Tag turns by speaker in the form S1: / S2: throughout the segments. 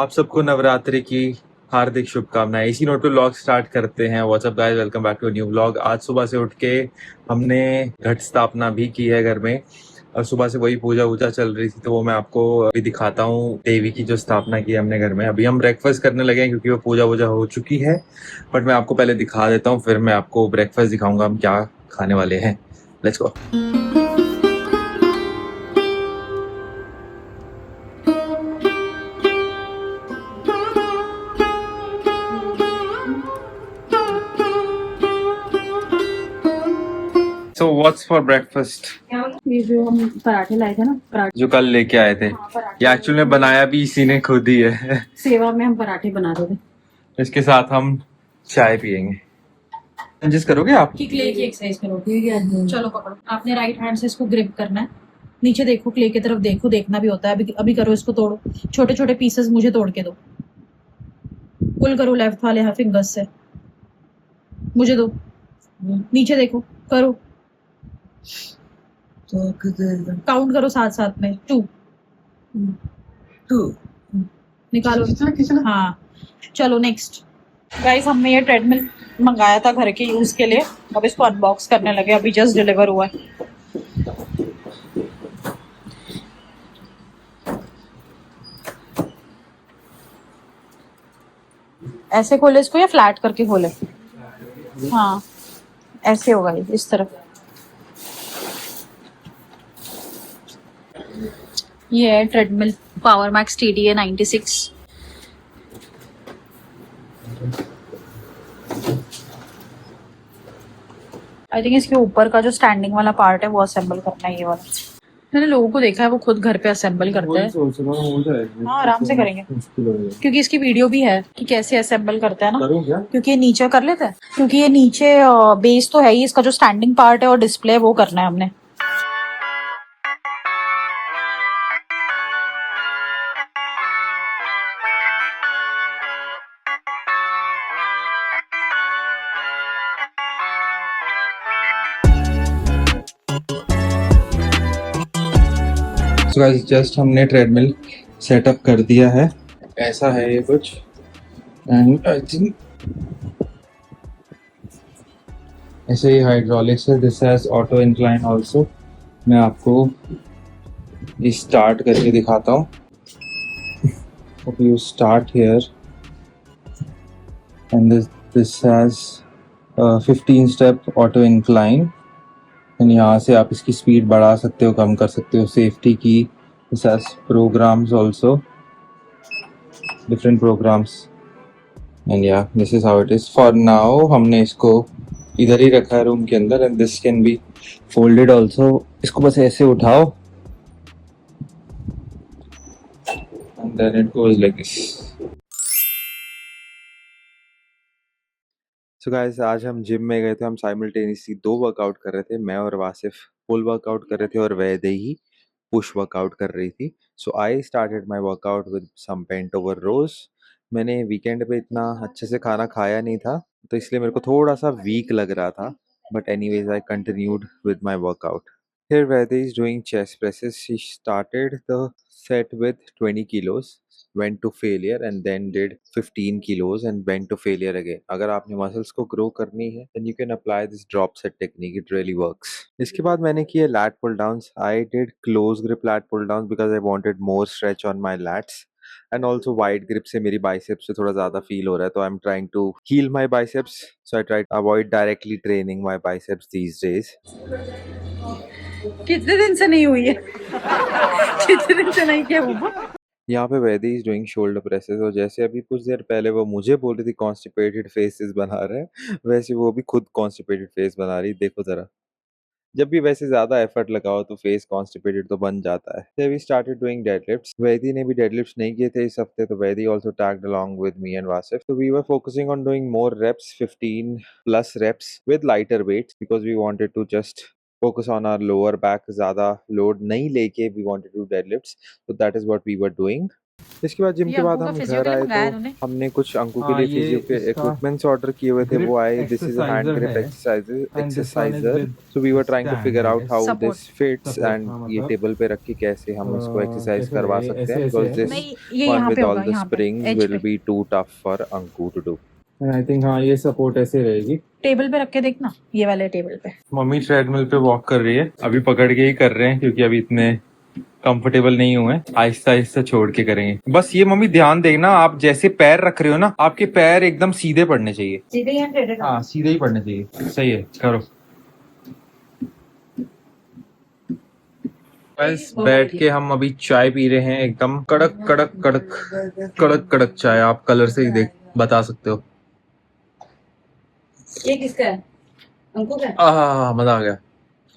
S1: आप सबको नवरात्रि की हार्दिक शुभकामनाएं। इसी नोट पे व्लॉग स्टार्ट करते हैं। What's up guys, welcome back to new vlog. आज सुबह से उठ के हमने घट स्थापना भी की है घर में और सुबह से वही पूजा वूजा चल रही थी, तो वो मैं आपको अभी दिखाता हूँ। देवी की जो स्थापना की है हमने घर में। अभी हम ब्रेकफास्ट करने लगे हैं क्योंकि वो पूजा वूजा हो चुकी है, बट मैं आपको पहले दिखा देता हूँ, फिर मैं आपको ब्रेकफास्ट दिखाऊंगा हम क्या खाने वाले हैं। Let's go. So what's for breakfast?
S2: ये जो हम पराठे लाए थे ना, पराठे
S1: जो कल लेके आए थे।
S2: हाँ, पराठे
S1: ये एक्चुअल में बनाया भी इसी ने खुद ही है।
S2: सेवा में हम पराठे बना रहे थे।
S1: इसके साथ हम चाय पियेंगे। जिस करोगे आप?
S2: क्ले की एक्सरसाइज करो, ठीक है? चलो पकड़ो, आपने राइट हैंड से इसको ग्रिप करना है। नीचे देखो, क्ले की तरफ देखो, देखना भी होता है। अभी अभी करो, इसको तोड़ो, छोटे छोटे पीसेस मुझे तोड़ के दो। पुल करो लेफ्ट वाले फिंगर्स से, मुझे दो। नीचे देखो, करो, काउंट करो साथ साथ में। 2 2 निकालो। हाँ, चलो नेक्स्ट। गाइस, हमने ये ट्रेडमिल मंगाया था घर के यूज के लिए। अब इसको अनबॉक्स करने लगे, अभी जस्ट डिलीवर हुआ है। ऐसे खोले इसको या फ्लैट करके खोले? हाँ, ऐसे होगा ये, इस तरफ। ये है treadmill, power max TDA 96। I think इसके ऊपर का जो स्टैंडिंग वाला पार्ट है वो असेंबल करना है, ये वाला। मैंने लोगों को देखा है वो खुद घर पे असेंबल करते हैं। हाँ, आराम से करेंगे क्योंकि इसकी वीडियो भी है कि कैसे असेंबल करते हैं ना। क्योंकि ये नीचे कर लेते हैं, क्योंकि ये नीचे बेस तो है ही, इसका जो स्टैंडिंग पार्ट है और डिस्प्ले वो करना है हमने।
S1: सो गाइस, जस्ट हमने ट्रेडमिल सेटअप कर दिया है। ऐसा है ये कुछ, एंड आई थिंक ऐसे ही हाइड्रोलिक्स है। This has auto incline also. मैं आपको ये स्टार्ट करके दिखाता हूँ। You start here and this has 15 step auto incline, and यहाँ से आप इसकी स्पीड बढ़ा सकते हो, कम कर सकते हो। सेफ्टी की this has programs also, different programs, and yeah this is how it is for now. हमने इसको इधर ही रखा है रूम के अंदर, and this can be folded also. इसको बस ऐसे उठाओ and then it goes like this. So guys, आज हम जिम में गए थे। हम साइमल्टेनियसली 2 वर्कआउट कर रहे थे। मैं और वासिफ फुल वर्कआउट कर रहे थे और वैदेही पुश वर्कआउट कर रही थी। So I started my workout with some bent over rows. मैंने वीकेंड पे इतना अच्छे से खाना खाया नहीं था, तो इसलिए मेरे को थोड़ा सा वीक लग रहा था, but anyways I continued with my workout. Here Vaidhi is doing chest presses. She started the set with 20 kilos, went to failure, and then did 15 kilos and went to failure again. अगर आपने muscles को grow करनी है, then you can apply this drop set technique. It really works. इसके बाद मैंने किए lat pull downs. I did close grip lat pull downs because I wanted more stretch on my lats. And also wide grip से मेरी biceps से थोड़ा ज़्यादा feel हो रहा है, तो I'm trying to heal my biceps. So I try to avoid directly training my biceps these days.
S2: कितने दिन से नहीं हुई है? कितने दिन से नहीं किया वो?
S1: यहाँ पे Vaidi is doing shoulder presses, और जैसे अभी कुछ देर पहले वो मुझे बोल रही थी कॉन्स्टिपेटेड फेसेस बना रहे हैं, वैसे वो भी खुद कॉन्स्टिपेटेड फेस बना रही। देखो जरा, जब भी वैसे ज्यादा एफर्ट लगाओ तो फेस कॉन्स्टिपेटेड तो बन जाता है। So we started doing deadlifts. Vaidi ने भी deadlifts नहीं किए थे इस हफ्ते, तो Vaidi also tagged along with me and Vasif. So we were focusing on doing more reps, 15 plus reps with lighter weights, because we wanted to just focus on our lower back. ज़्यादा load नहीं लेके we wanted to do deadlifts, so that is what we were doing. इसके बाद gym
S2: ये
S1: के बाद
S2: अंकु का
S1: हम
S2: फिजियो
S1: घर
S2: के लिए
S1: आए
S2: मंगाया है
S1: तो
S2: उन्होंने।
S1: हमने कुछ अंकु के
S3: हाँ,
S1: लिए
S3: ये
S1: फिजियो के
S3: इसका
S1: इक्विपमेंट्स ऑर्डर किए हुए थे।
S3: ग्रिप
S1: वो आए, this is hand
S3: exerciser
S1: grip
S3: है and this one is
S1: exerciser.
S3: With
S1: so we were trying to
S3: stand
S1: figure
S3: I
S1: out
S3: guess.
S1: How
S2: support.
S1: This fits
S3: support,
S1: and
S3: हाँ
S1: ये
S3: मतलब
S1: टेबल पे रख के कैसे हम इसको एक्सरसाइज
S3: कैसे
S1: करवा
S3: लगे,
S1: सकते
S3: ऐसे
S1: हैं,
S3: ऐसे
S1: बिकॉज
S3: है
S1: दिस
S2: नहीं, ये
S1: one
S2: यहाँ पे
S1: with
S2: होगा,
S1: all the
S2: यहाँ पे
S1: springs
S2: एज
S1: will
S2: पे।
S1: be too tough for Anku to do।
S3: I think हाँ ये सपोर्ट ऐसे रहेगी।
S2: टेबल पे रख के देखना, ये वाले टेबल पे।
S3: मम्मी ट्रेडमिल पे वॉक कर रही है, अभी पकड़ के ही कर रहे हैं क्योंकि अभी इतने कंफर्टेबल नहीं हुए, आहिस्ता आहिस्ता छोड़ के करेंगे। बस ये मम्मी ध्यान देना, आप जैसे पैर रख रहे हो ना, आपके पैर एकदम सीधे पड़ने चाहिए।
S2: सीधे या टेढ़े?
S3: हाँ सीधे ही पड़ने चाहिए। सही है, करो। बस बैठ के हम अभी चाय पी रहे हैं, एकदम कड़क कड़क कड़क कड़क कड़क चाय। आप कलर से ही देख बता सकते हो।
S2: ये किसका है? अंकु का?
S3: आह मजा आ गया।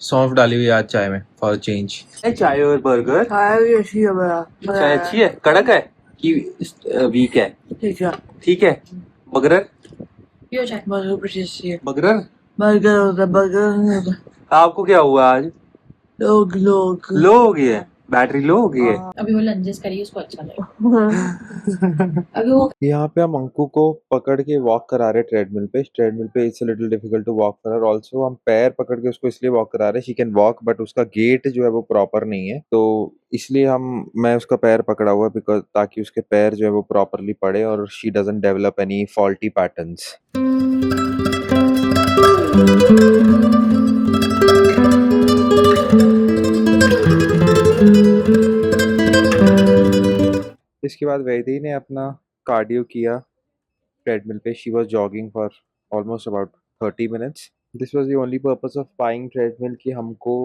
S3: सौंफ डाली हुई आज चाय में फॉर चेंज। चाय और बर्गर
S4: चाय अच्छी है बड़ा।
S3: चाय अच्छी है, कड़क है कि वीक है?
S4: ठीक है।
S3: ठीक है। बर्गर
S2: पियो चाय।
S4: बर्गर पर अच्छी है।
S3: बर्गर
S4: बर्गर होता बर्गर नहीं होता।
S3: आपको क्या हुआ आज?
S4: लोग लोग
S3: लो हो गई है, बैटरी लो हो गई है।
S2: अभी वो लंजेस करिए, उसको अच्छा लगेगा। अभी वो
S1: यहाँ पे हम अंकु को पकड़ के वॉक करा रहे ट्रेडमिल पे। ट्रेडमिल पे it's little difficult to walk for her. Also हम पैर पकड़ के उसको इसलिए वॉक करा रहे हैं, शी कैन वॉक बट उसका गेट जो है वो प्रॉपर नहीं है, तो इसलिए मैं उसका पैर पकड़ा हुआ है, बिकॉज ताकि उसके पैर जो है वो प्रॉपरली पड़े और she doesn't develop any faulty patterns. इसके बाद वैदेही ने अपना कार्डियो किया ट्रेडमिल पे। She was jogging for almost about 30 minutes. This was the only purpose of buying treadmill कि हमको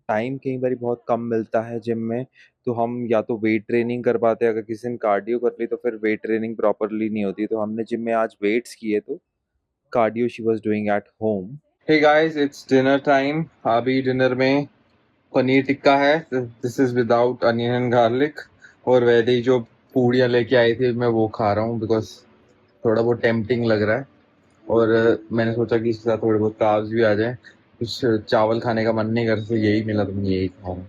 S1: टाइम कई बार बहुत कम मिलता है जिम में, तो हम या तो वेट ट्रेनिंग कर पाते हैं, अगर किसी दिन कार्डियो कर ली तो फिर वेट ट्रेनिंग प्रॉपरली नहीं होती, तो हमने जिम में आज वेट्स किए, तो cardio she was doing at home. Hey guys, it's dinner time. अभी डिनर में पनीर टिक्का है, this is without onion and garlic. और वैदेही जो पूड़ियाँ लेके आई थी मैं वो खा रहा हूँ, बिकॉज थोड़ा बहुत टेम्पटिंग लग रहा है। और मैंने सोचा कि इसके साथ थोड़े बहुत कार्ब्स भी आ जाए। कुछ चावल खाने का मन नहीं कर रहा, यही मिला तो मैं यही खा रहा हूँ।